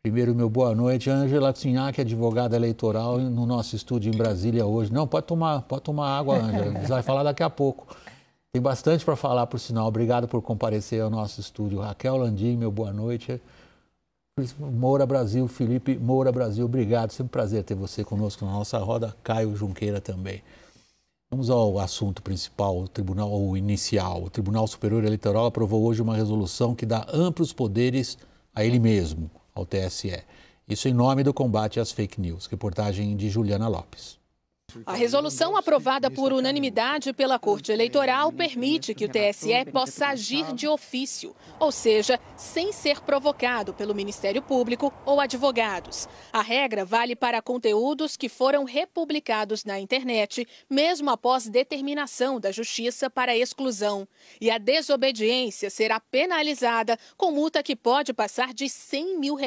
Primeiro, meu boa noite. Ângela Tinhaque, advogada eleitoral, no nosso estúdio em Brasília hoje. Não, pode tomar água, Ângela. Você vai falar daqui a pouco. Tem bastante para falar, por sinal. Obrigado por comparecer ao nosso estúdio. Raquel Landim, meu boa noite. Moura Brasil, Felipe Moura Brasil, obrigado. Sempre um prazer ter você conosco na nossa roda. Caio Junqueira também. Vamos ao assunto principal, o tribunal inicial. O Tribunal Superior Eleitoral aprovou hoje uma resolução que dá amplos poderes a ele mesmo, ao TSE. Isso em nome do combate às fake news. Reportagem de Juliana Lopes. A resolução aprovada por unanimidade pela Corte Eleitoral permite que o TSE possa agir de ofício, ou seja, sem ser provocado pelo Ministério Público ou advogados. A regra vale para conteúdos que foram republicados na internet, mesmo após determinação da Justiça para exclusão. E a desobediência será penalizada com multa que pode passar de R$100 mil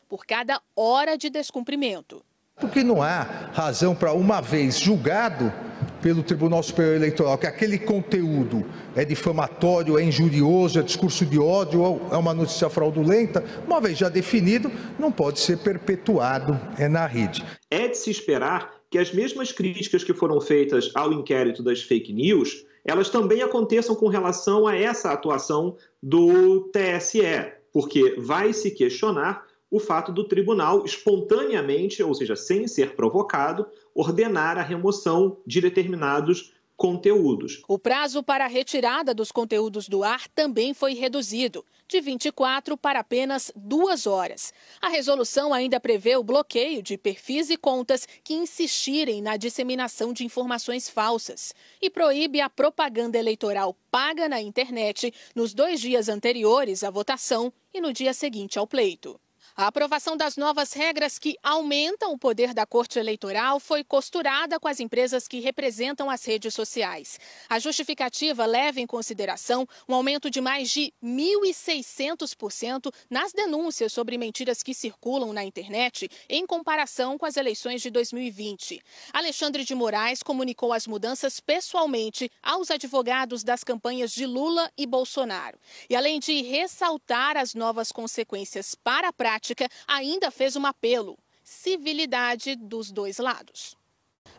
por cada hora de descumprimento. Porque não há razão para, uma vez julgado pelo Tribunal Superior Eleitoral, que aquele conteúdo é difamatório, é injurioso, é discurso de ódio, é uma notícia fraudulenta, uma vez já definido, não pode ser perpetuado na rede. É de se esperar que as mesmas críticas que foram feitas ao inquérito das fake news, elas também aconteçam com relação a essa atuação do TSE, porque vai se questionar o fato do tribunal espontaneamente, ou seja, sem ser provocado, ordenar a remoção de determinados conteúdos. O prazo para a retirada dos conteúdos do ar também foi reduzido, de 24 para apenas 2 horas. A resolução ainda prevê o bloqueio de perfis e contas que insistirem na disseminação de informações falsas e proíbe a propaganda eleitoral paga na internet nos 2 dias anteriores à votação e no dia seguinte ao pleito. A aprovação das novas regras que aumentam o poder da Corte Eleitoral foi costurada com as empresas que representam as redes sociais. A justificativa leva em consideração um aumento de mais de 1.600% nas denúncias sobre mentiras que circulam na internet em comparação com as eleições de 2020. Alexandre de Moraes comunicou as mudanças pessoalmente aos advogados das campanhas de Lula e Bolsonaro. E além de ressaltar as novas consequências para a prática, ainda fez um apelo: civilidade dos dois lados.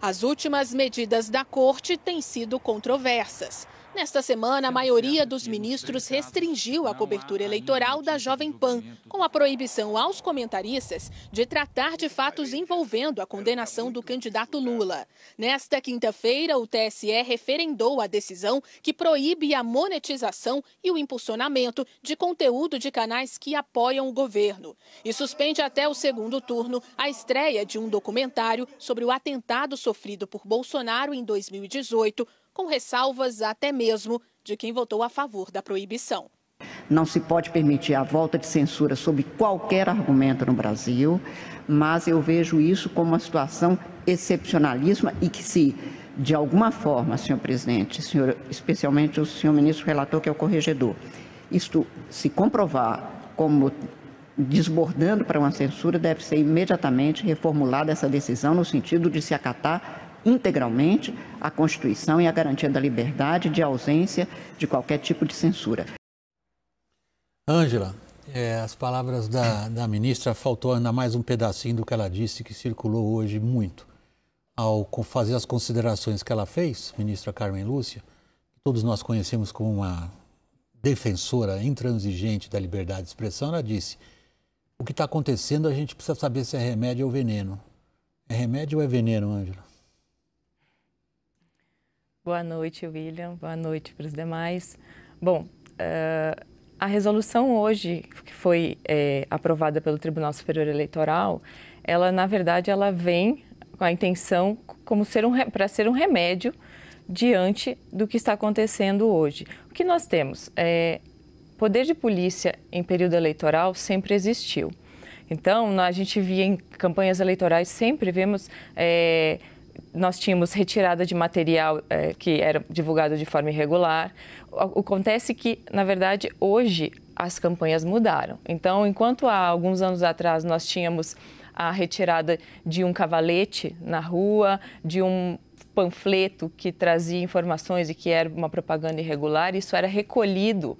As últimas medidas da Corte têm sido controversas. Nesta semana, a maioria dos ministros restringiu a cobertura eleitoral da Jovem Pan, com a proibição aos comentaristas de tratar de fatos envolvendo a condenação do candidato Lula. Nesta quinta-feira, o TSE referendou a decisão que proíbe a monetização e o impulsionamento de conteúdo de canais que apoiam o governo e suspende até o segundo turno a estreia de um documentário sobre o atentado sofrido por Bolsonaro em 2018, com ressalvas até mesmo de quem votou a favor da proibição. Não se pode permitir a volta de censura sob qualquer argumento no Brasil, mas eu vejo isso como uma situação excepcionalíssima e que, se de alguma forma, senhor presidente, especialmente o senhor ministro relator, que é o corregedor, isto se comprovar como desbordando para uma censura, deve ser imediatamente reformulada essa decisão no sentido de se acatar integralmente a Constituição e a garantia da liberdade de ausência de qualquer tipo de censura. Ângela, as palavras da ministra, faltou ainda mais um pedacinho do que ela disse, que circulou hoje muito. Ao fazer as considerações que ela fez, ministra Carmen Lúcia, que todos nós conhecemos como uma defensora intransigente da liberdade de expressão, ela disse: o que está acontecendo, a gente precisa saber se é remédio ou veneno. É remédio ou é veneno, Ângela? Boa noite, William. Boa noite para os demais. Bom, a resolução hoje, que foi aprovada pelo Tribunal Superior Eleitoral, ela, na verdade, ela vem com a intenção para ser um remédio diante do que está acontecendo hoje. O que nós temos? Poder de polícia em período eleitoral sempre existiu. Então, a gente via em campanhas eleitorais, sempre vemos... nós tínhamos retirada de material que era divulgado de forma irregular. Acontece que, na verdade, hoje as campanhas mudaram. Então, enquanto há alguns anos atrás nós tínhamos a retirada de um cavalete na rua, de um panfleto que trazia informações e que era uma propaganda irregular, isso era recolhido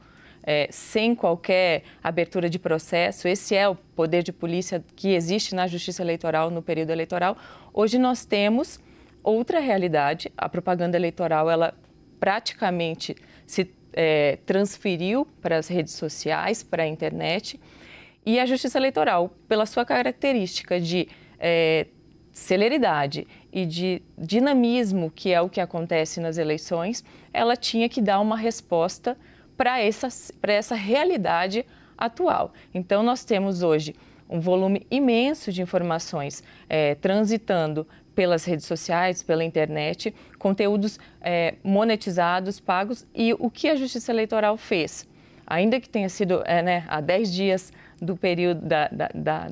sem qualquer abertura de processo. Esse é o poder de polícia que existe na Justiça Eleitoral no período eleitoral. Hoje nós temos outra realidade. A propaganda eleitoral, ela praticamente se transferiu para as redes sociais, para a internet. E a Justiça Eleitoral, pela sua característica de celeridade e de dinamismo, que é o que acontece nas eleições, ela tinha que dar uma resposta para essa realidade atual. Então, nós temos hoje um volume imenso de informações transitando pelas redes sociais, pela internet, conteúdos monetizados, pagos, e o que a Justiça Eleitoral fez, ainda que tenha sido há 10 dias do período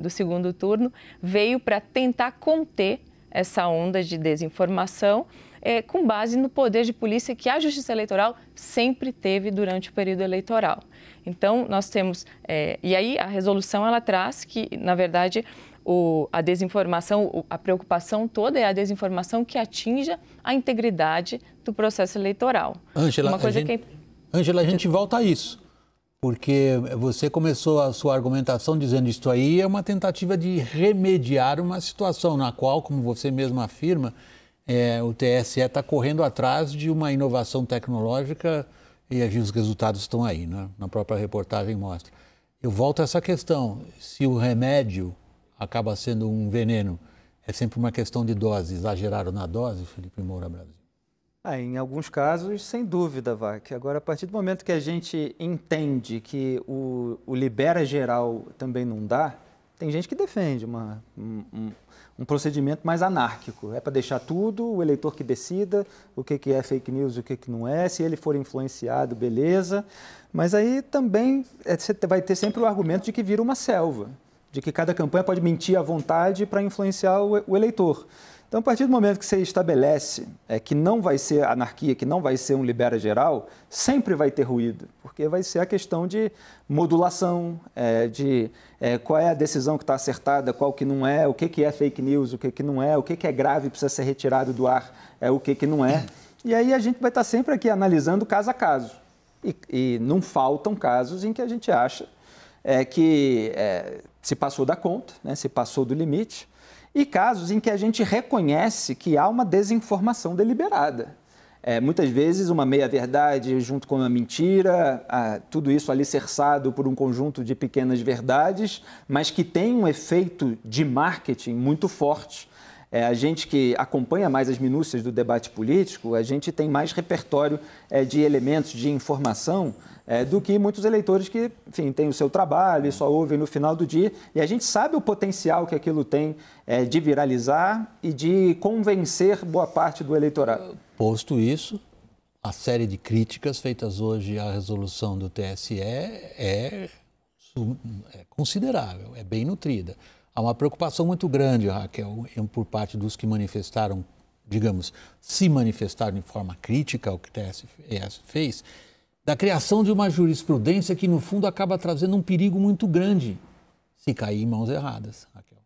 do segundo turno, veio para tentar conter essa onda de desinformação com base no poder de polícia que a Justiça Eleitoral sempre teve durante o período eleitoral. Então, nós temos... e aí, a resolução, ela traz que, na verdade, a desinformação, a preocupação toda é a desinformação que atinja a integridade do processo eleitoral. Ângela, a gente volta a isso. Porque você começou a sua argumentação dizendo isto aí é uma tentativa de remediar uma situação na qual, como você mesmo afirma, o TSE está correndo atrás de uma inovação tecnológica e os resultados estão aí, né? Na própria reportagem mostra. Eu volto a essa questão, se o remédio acaba sendo um veneno, é sempre uma questão de dose, exageraram na dose, Felipe Moura Brasil? Em alguns casos, sem dúvida, Vac. Agora, a partir do momento que a gente entende que o libera geral também não dá, tem gente que defende um procedimento mais anárquico. É para deixar tudo, o eleitor que decida o que é fake news e o que não é, se ele for influenciado, beleza. Mas aí também você vai ter sempre o argumento de que vira uma selva, de que cada campanha pode mentir à vontade para influenciar o eleitor. Então, a partir do momento que você estabelece que não vai ser anarquia, que não vai ser um libera geral, sempre vai ter ruído, porque vai ser a questão de modulação, de qual é a decisão que está acertada, qual que não é, o que é fake news, o que não é, o que é grave e precisa ser retirado do ar, o que não é. E aí a gente vai estar sempre aqui analisando caso a caso. E não faltam casos em que a gente acha que se passou da conta, né, se passou do limite, e casos em que a gente reconhece que há uma desinformação deliberada. Muitas vezes uma meia-verdade junto com uma mentira, tudo isso alicerçado por um conjunto de pequenas verdades, mas que tem um efeito de marketing muito forte. A gente que acompanha mais as minúcias do debate político, a gente tem mais repertório de elementos de informação do que muitos eleitores que, enfim, têm o seu trabalho e só ouvem no final do dia. E a gente sabe o potencial que aquilo tem de viralizar e de convencer boa parte do eleitorado. Posto isso, a série de críticas feitas hoje à resolução do TSE é considerável, é bem nutrida. Há uma preocupação muito grande, Raquel, por parte dos que manifestaram, digamos, se manifestaram de forma crítica ao que o TSE fez, da criação de uma jurisprudência que, no fundo, acaba trazendo um perigo muito grande se cair em mãos erradas, Raquel.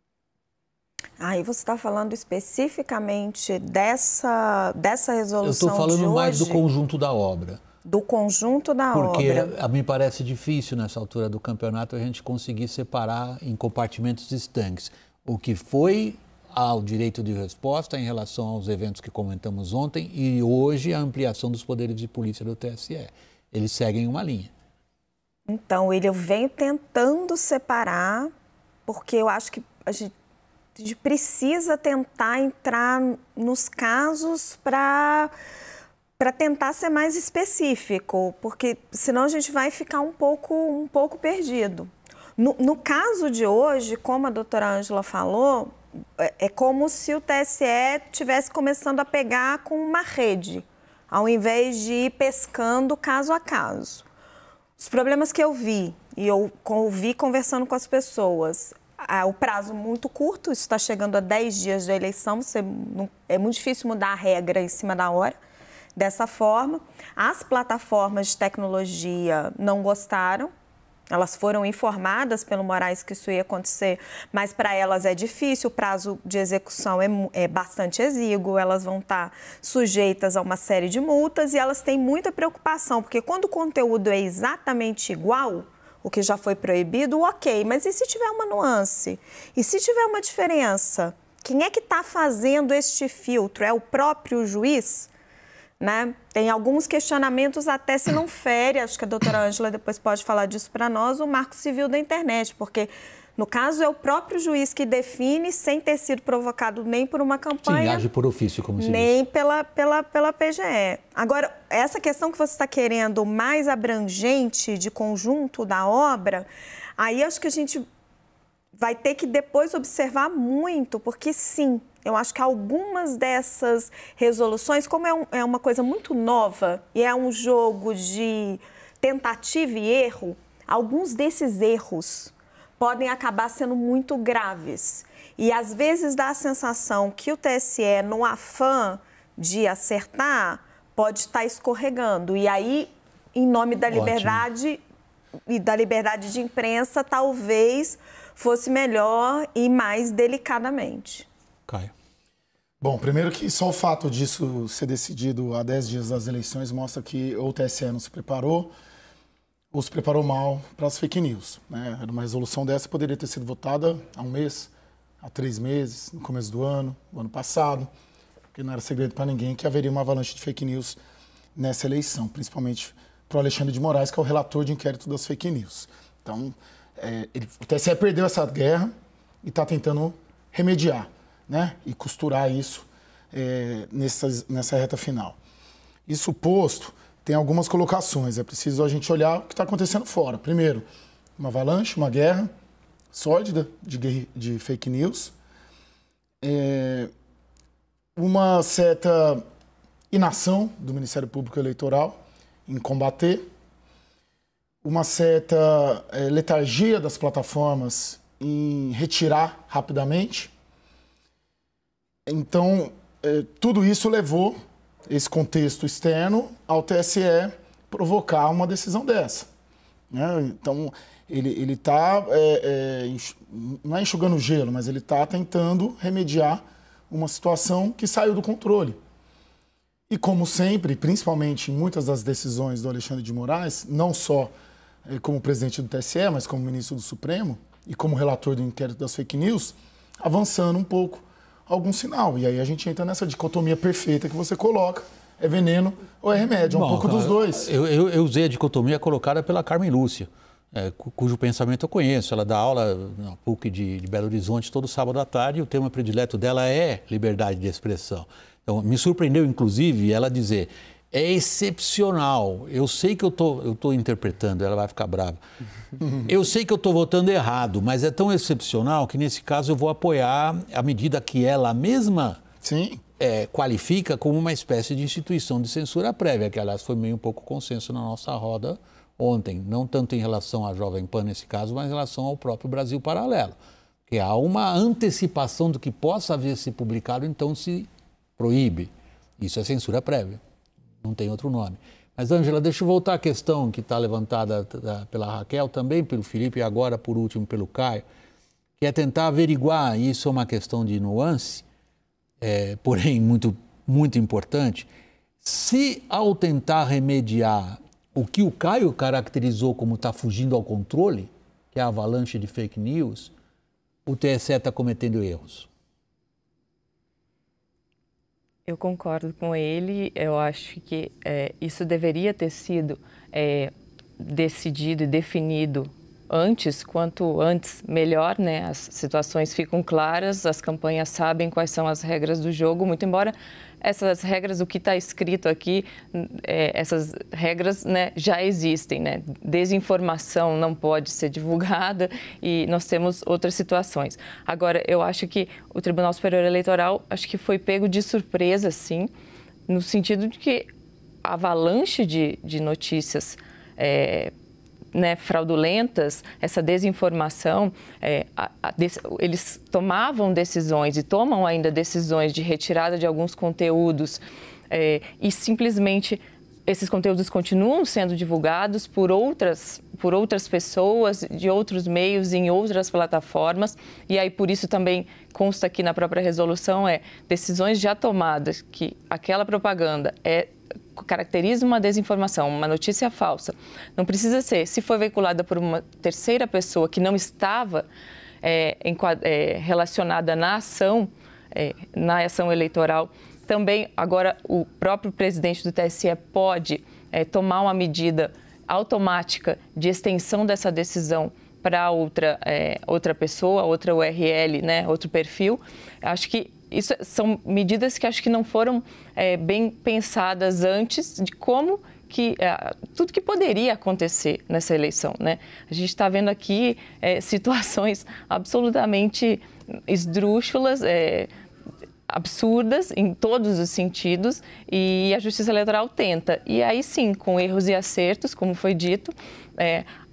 Aí você está falando especificamente dessa resolução de hoje? Eu estou falando mais do conjunto da obra. Do conjunto da obra. Porque me parece difícil, nessa altura do campeonato, a gente conseguir separar em compartimentos distantes o que foi ao direito de resposta em relação aos eventos que comentamos ontem e hoje a ampliação dos poderes de polícia do TSE. Eles seguem uma linha. Então, eu venho tentando separar, porque eu acho que a gente precisa tentar entrar nos casos para tentar ser mais específico, porque senão a gente vai ficar um pouco perdido. No caso de hoje, como a doutora Ângela falou, é como se o TSE estivesse começando a pegar com uma rede, ao invés de ir pescando caso a caso. Os problemas que eu vi, e eu vi conversando com as pessoas, o prazo muito curto, isso está chegando a 10 dias da eleição, é muito difícil mudar a regra em cima da hora. Dessa forma, as plataformas de tecnologia não gostaram, Elas foram informadas pelo Moraes que isso ia acontecer, mas para elas é difícil, o prazo de execução é bastante exíguo, elas vão estar sujeitas a uma série de multas e elas têm muita preocupação, porque quando o conteúdo é exatamente igual, o que já foi proibido, ok, mas e se tiver uma nuance? E se tiver uma diferença? Quem é que está fazendo este filtro? É o próprio juiz? Né? Tem alguns questionamentos até se não fere, acho que a doutora Ângela depois pode falar disso para nós, o Marco Civil da Internet, porque no caso é o próprio juiz que define sem ter sido provocado nem por uma campanha... Sim, age por ofício, como se nem diz. pela PGE. Agora, essa questão que você está querendo mais abrangente de conjunto da obra, aí acho que a gente vai ter que depois observar muito, porque sim, eu acho que algumas dessas resoluções, como é uma coisa muito nova e é um jogo de tentativa e erro, alguns desses erros podem acabar sendo muito graves. E às vezes dá a sensação que o TSE, no afã de acertar, pode estar escorregando. E aí, em nome da liberdade e da liberdade de imprensa, talvez fosse melhor e mais delicadamente. Caio. Bom, primeiro que só o fato disso ser decidido há 10 dias das eleições mostra que ou o TSE não se preparou ou se preparou mal para as fake news. Né? Uma resolução dessa poderia ter sido votada há um mês, há 3 meses, no começo do ano passado, porque não era segredo para ninguém que haveria uma avalanche de fake news nessa eleição, principalmente para o Alexandre de Moraes, que é o relator de inquérito das fake news. Então, o TSE perdeu essa guerra e está tentando remediar, né? E costurar isso nessa reta final. Isso posto, tem algumas colocações. É preciso a gente olhar o que está acontecendo fora. Primeiro, uma avalanche, uma guerra sórdida de fake news, uma certa inação do Ministério Público Eleitoral em combater, uma certa letargia das plataformas em retirar rapidamente. Então, tudo isso levou, esse contexto externo, ao TSE provocar uma decisão dessa. Né? Então, ele está, não é enxugando gelo, mas ele está tentando remediar uma situação que saiu do controle. E como sempre, principalmente em muitas das decisões do Alexandre de Moraes, não só como presidente do TSE, mas como ministro do Supremo e como relator do inquérito das fake news, avançando um pouco algum sinal. E aí a gente entra nessa dicotomia perfeita que você coloca, é veneno ou é remédio, é um pouco dos dois. Eu usei a dicotomia colocada pela Carmen Lúcia, cujo pensamento eu conheço. Ela dá aula na PUC de Belo Horizonte todo sábado à tarde e o tema predileto dela é liberdade de expressão. Então, me surpreendeu, inclusive, ela dizer, é excepcional, eu sei que eu tô interpretando, ela vai ficar brava, eu sei que eu estou votando errado, mas é tão excepcional que, nesse caso, eu vou apoiar a medida que ela mesma qualifica como uma espécie de instituição de censura prévia, que, aliás, foi meio um pouco consenso na nossa roda ontem, não tanto em relação à Jovem Pan, nesse caso, mas em relação ao próprio Brasil Paralelo, que há uma antecipação do que possa haver se publicado, então se proíbe. Isso é censura prévia, não tem outro nome. Mas, Ângela, deixa eu voltar à questão que está levantada pela Raquel, também pelo Felipe e agora, por último, pelo Caio, que é tentar averiguar, isso é uma questão de nuance, porém muito, muito importante, se ao tentar remediar o que o Caio caracterizou como está fugindo ao controle, que é a avalanche de fake news, o TSE está cometendo erros. Eu concordo com ele, eu acho que isso deveria ter sido decidido e definido antes, quanto antes melhor, né? As situações ficam claras, as campanhas sabem quais são as regras do jogo, muito embora essas regras, o que está escrito aqui, essas regras, né, já existem, né? Desinformação não pode ser divulgada e nós temos outras situações. Agora, eu acho que o Tribunal Superior Eleitoral, acho que foi pego de surpresa, sim, no sentido de que a avalanche de notícias fraudulentas, essa desinformação, eles tomavam decisões e tomam ainda decisões de retirada de alguns conteúdos e simplesmente esses conteúdos continuam sendo divulgados por outras pessoas, de outros meios, em outras plataformas. E aí, por isso também consta aqui na própria resolução, decisões já tomadas que aquela propaganda caracteriza uma desinformação, uma notícia falsa. Não precisa ser, se foi veiculada por uma terceira pessoa que não estava relacionada na ação eleitoral. Também, agora, o próprio presidente do TSE pode tomar uma medida automática de extensão dessa decisão para outra pessoa, outra URL, né, outro perfil. Acho que isso são medidas que acho que não foram bem pensadas antes de como tudo que poderia acontecer nessa eleição, né? A gente está vendo aqui situações absolutamente esdrúxulas, absurdas em todos os sentidos, e a Justiça Eleitoral tenta. E aí sim, com erros e acertos, como foi dito,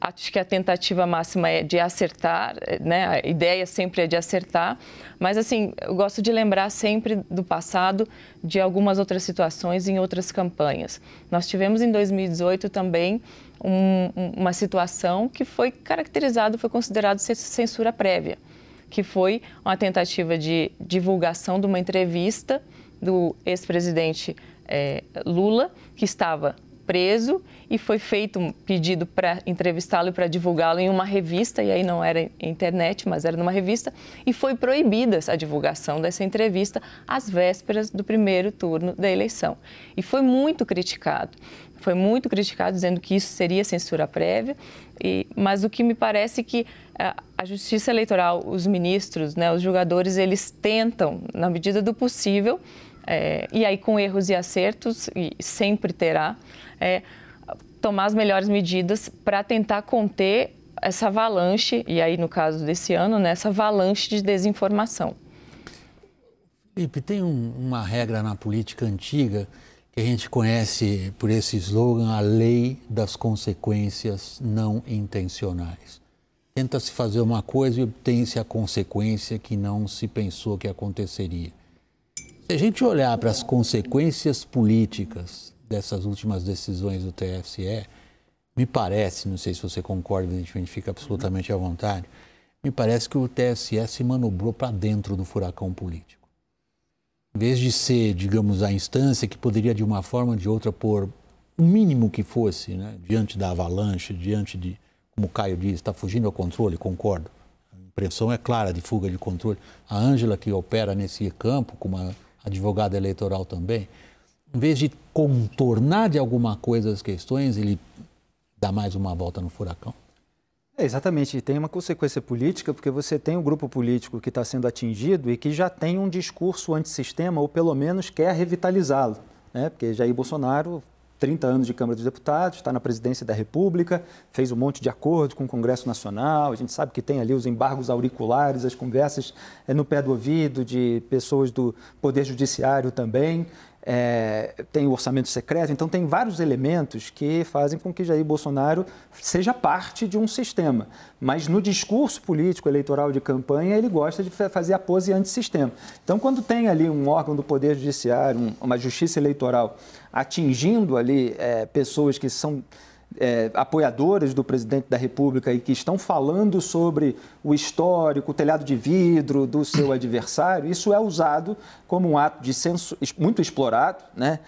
acho que a tentativa máxima é de acertar, né? A ideia sempre é de acertar, mas assim, eu gosto de lembrar sempre do passado, de algumas outras situações em outras campanhas. Nós tivemos em 2018 também uma situação que foi caracterizada, foi considerado censura prévia, que foi uma tentativa de divulgação de uma entrevista do ex-presidente Lula, que estava preso, e foi feito um pedido para entrevistá-lo e para divulgá-lo em uma revista, e aí não era internet, mas era numa revista, e foi proibida a divulgação dessa entrevista às vésperas do primeiro turno da eleição. E foi muito criticado, dizendo que isso seria censura prévia, mas o que me parece que a Justiça Eleitoral, os ministros, né, os julgadores, eles tentam, na medida do possível, e aí com erros e acertos, e sempre terá, tomar as melhores medidas para tentar conter essa avalanche, e aí no caso desse ano, né, essa avalanche de desinformação. Felipe, tem uma regra na política antiga que a gente conhece por esse slogan, a lei das consequências não intencionais. Tenta-se fazer uma coisa e obtém-se a consequência que não se pensou que aconteceria. Se a gente olhar para as consequências políticas dessas últimas decisões do TSE, me parece, não sei se você concorda, evidentemente fica absolutamente à vontade, me parece que o TSE se manobrou para dentro do furacão político. Em vez de ser, digamos, a instância que poderia de uma forma ou de outra pôr o mínimo que fosse, né, diante da avalanche, diante de, como o Caio diz, está fugindo ao controle, concordo. A impressão é clara de fuga de controle. A Ângela, que opera nesse campo, como a advogada eleitoral também, em vez de contornar de alguma coisa as questões, ele dá mais uma volta no furacão. Exatamente, e tem uma consequência política, porque você tem um grupo político que está sendo atingido e que já tem um discurso antissistema, ou pelo menos quer revitalizá-lo, né? Porque Jair Bolsonaro, 30 anos de Câmara dos Deputados, está na presidência da República, fez um monte de acordo com o Congresso Nacional, a gente sabe que tem ali os embargos auriculares, as conversas no pé do ouvido de pessoas do Poder Judiciário também, tem o orçamento secreto, então tem vários elementos que fazem com que Jair Bolsonaro seja parte de um sistema. Mas no discurso político eleitoral de campanha, ele gosta de fazer a pose antissistema. Então, quando tem ali um órgão do Poder Judiciário, uma justiça eleitoral, atingindo ali pessoas que são apoiadoras do presidente da República e que estão falando sobre o histórico, o telhado de vidro do seu adversário, isso é usado como um ato de censura muito explorado, né?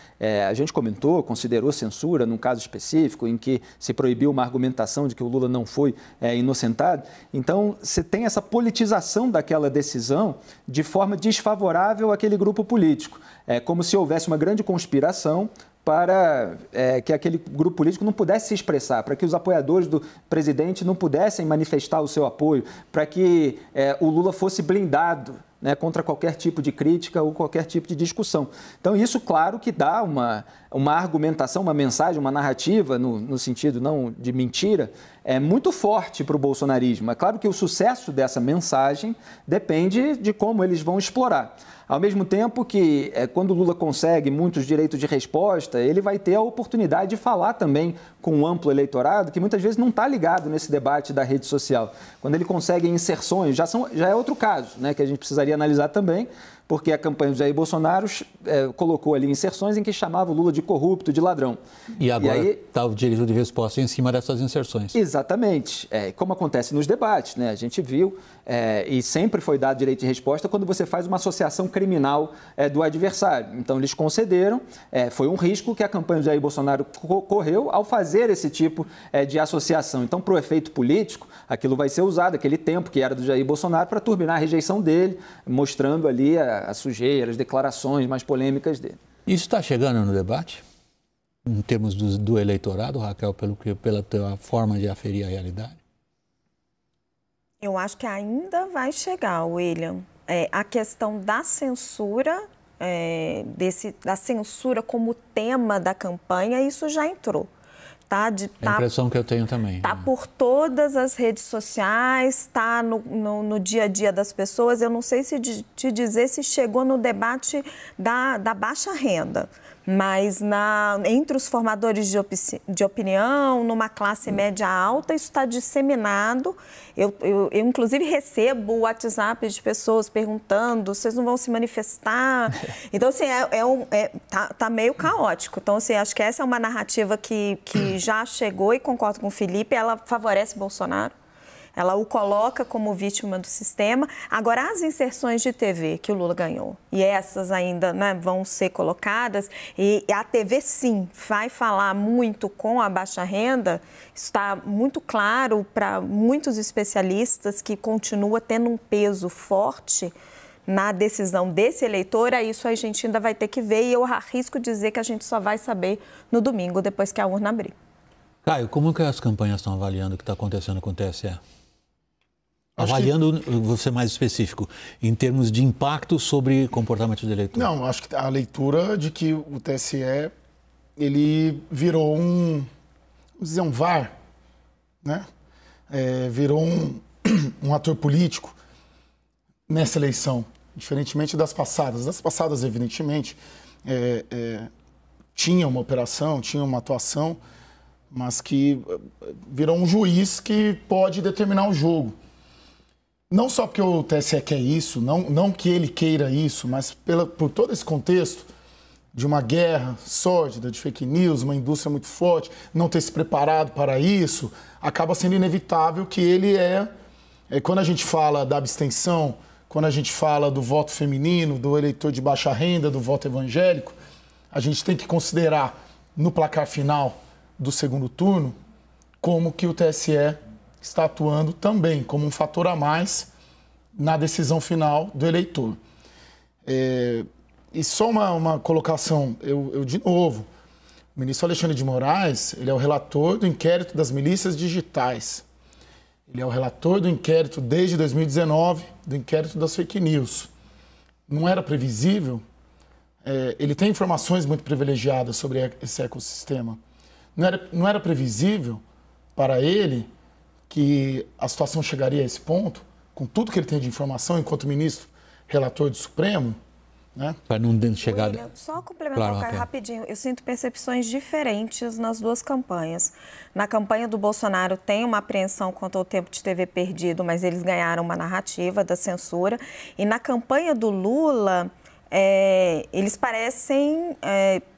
A gente considerou censura num caso específico em que se proibiu uma argumentação de que o Lula não foi inocentado. Então, você tem essa politização daquela decisão de forma desfavorável àquele grupo político. É como se houvesse uma grande conspiração para que aquele grupo político não pudesse se expressar, para que os apoiadores do presidente não pudessem manifestar o seu apoio, para que o Lula fosse blindado, né, contra qualquer tipo de crítica ou qualquer tipo de discussão. Então, isso, claro, que dá uma argumentação, uma mensagem, uma narrativa, no sentido não de mentira, muito forte para o bolsonarismo. É claro que o sucesso dessa mensagem depende de como eles vão explorar. Ao mesmo tempo que, quando o Lula consegue muitos direitos de resposta, ele vai ter a oportunidade de falar também com um amplo eleitorado que muitas vezes não está ligado nesse debate da rede social. Quando ele consegue inserções, já é outro caso, né, que a gente precisaria analisar também, porque a campanha do Jair Bolsonaro colocou ali inserções em que chamava o Lula de corrupto, de ladrão. E agora está o direito de resposta em cima dessas inserções. Exatamente. Como acontece nos debates, né? A gente viu, e sempre foi dado direito de resposta quando você faz uma associação criminal do adversário. Então, eles concederam, foi um risco que a campanha do Jair Bolsonaro correu ao fazer esse tipo de associação. Então, para o efeito político, aquilo vai ser usado, aquele tempo que era do Jair Bolsonaro, para turbinar a rejeição dele, mostrando ali a sujeira, as declarações mais polêmicas dele. Isso está chegando no debate? Em termos do eleitorado, Raquel, pela tua forma de aferir a realidade? Eu acho que ainda vai chegar, William. A questão da censura, da censura como tema da campanha, isso já entrou. Tá, a impressão que eu tenho também. Está por todas as redes sociais, está no dia a dia das pessoas. Eu não sei se te dizer se chegou no debate da baixa renda, mas entre os formadores de opinião, numa classe média alta, isso está disseminado. Eu, inclusive, recebo o WhatsApp de pessoas perguntando: vocês não vão se manifestar? Então, assim, tá meio caótico. Então, assim, acho que essa é uma narrativa que já chegou, e concordo com o Felipe, ela favorece Bolsonaro. Ela o coloca como vítima do sistema. Agora, as inserções de TV que o Lula ganhou, e essas ainda, né, vão ser colocadas, e a TV, sim, vai falar muito com a baixa renda. Está muito claro para muitos especialistas que continua tendo um peso forte na decisão desse eleitor. Isso a gente ainda vai ter que ver, e eu arrisco dizer que a gente só vai saber no domingo, depois que a urna abrir. Caio, como que as campanhas estão avaliando o que está acontecendo com o TSE? Avaliando, vou ser mais específico, em termos de impacto sobre comportamento do eleitor. Não, acho que a leitura de que o TSE, ele virou vamos dizer, um VAR, né? Virou um ator político nessa eleição, diferentemente das passadas. Das passadas, evidentemente, tinha uma operação, tinha uma atuação, mas que virou um juiz que pode determinar o jogo. Não só porque o TSE quer isso, não que ele queira isso, mas por todo esse contexto de uma guerra sórdida de fake news, uma indústria muito forte, não ter se preparado para isso, acaba sendo inevitável que ele quando a gente fala da abstenção, quando a gente fala do voto feminino, do eleitor de baixa renda, do voto evangélico, a gente tem que considerar no placar final do segundo turno como que o TSE está atuando também como um fator a mais na decisão final do eleitor. E só uma colocação, de novo, o ministro Alexandre de Moraes, ele é o relator do inquérito das milícias digitais. Ele é o relator do inquérito desde 2019, do inquérito das fake news. Não era previsível, ele tem informações muito privilegiadas sobre esse ecossistema. Não era previsível para ele que a situação chegaria a esse ponto, com tudo que ele tem de informação enquanto ministro relator do Supremo, né? Para não chegar... William, só complementar o Caio rapidinho. Eu sinto percepções diferentes nas duas campanhas. Na campanha do Bolsonaro tem uma apreensão quanto ao tempo de TV perdido, mas eles ganharam uma narrativa da censura. E na campanha do Lula, eles parecem...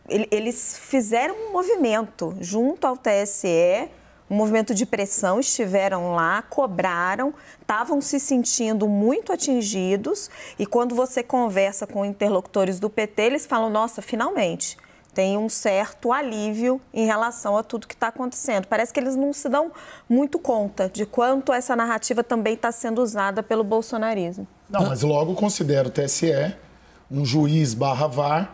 eles fizeram um movimento junto ao TSE, um movimento de pressão, estiveram lá, cobraram, estavam se sentindo muito atingidos, e quando você conversa com interlocutores do PT, eles falam: nossa, finalmente, tem um certo alívio em relação a tudo que está acontecendo. Parece que eles não se dão muito conta de quanto essa narrativa também está sendo usada pelo bolsonarismo. Não, mas logo considero o TSE um juiz /VAR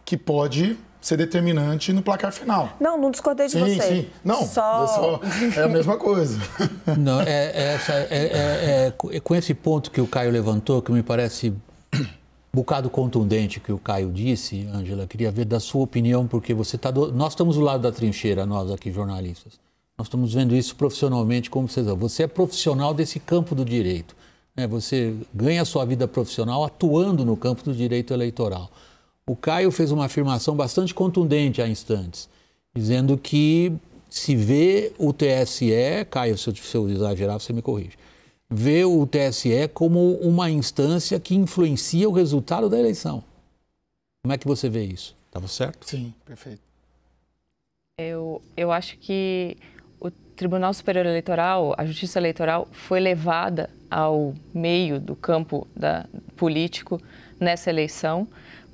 que pode ser determinante no placar final. Não discordei de você. Sim. Não, é a mesma coisa. Não, com esse ponto que o Caio levantou, que me parece um bocado contundente que o Caio disse, Ângela, queria ver da sua opinião, porque nós estamos do lado da trincheira, nós aqui jornalistas. Nós estamos vendo isso profissionalmente, como você é profissional desse campo do direito. Né? Você ganha a sua vida profissional atuando no campo do direito eleitoral. O Caio fez uma afirmação bastante contundente há instantes, dizendo que se vê o TSE, Caio, se eu exagerar, você me corrige, vê o TSE como uma instância que influencia o resultado da eleição. Como é que você vê isso? Estava certo? Sim, perfeito. Eu acho que o Tribunal Superior Eleitoral, a Justiça Eleitoral, foi levada ao meio do campo político nessa eleição,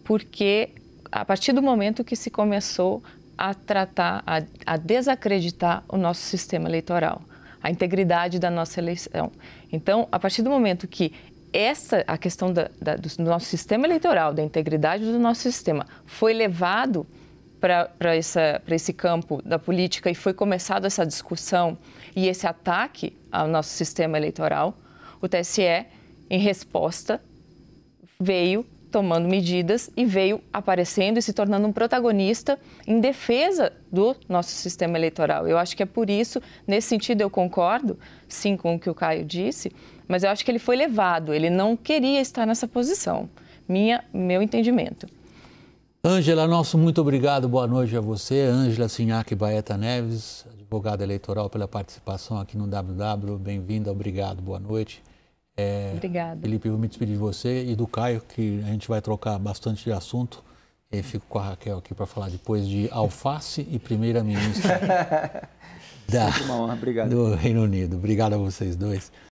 porque a partir do momento que se começou a tratar, a desacreditar o nosso sistema eleitoral, a integridade da nossa eleição. Então, a partir do momento que a questão do nosso sistema eleitoral, da integridade do nosso sistema, foi levado para esse campo da política e foi começada essa discussão e esse ataque ao nosso sistema eleitoral, o TSE, em resposta, veio tomando medidas e veio aparecendo e se tornando um protagonista em defesa do nosso sistema eleitoral. Eu acho que é por isso, nesse sentido eu concordo, sim, com o que o Caio disse, mas eu acho que ele foi levado, ele não queria estar nessa posição, meu entendimento. Ângela, nosso muito obrigado, boa noite a você. Ângela Sinhac Baeta Neves, advogada eleitoral, pela participação aqui no WW. Bem-vinda, obrigado, boa noite. Obrigada. Felipe, eu vou me despedir de você e do Caio, que a gente vai trocar bastante de assunto. Eu fico com a Raquel aqui para falar depois de alface e primeira-ministra Uma honra, obrigado. do Reino Unido. Obrigado a vocês dois.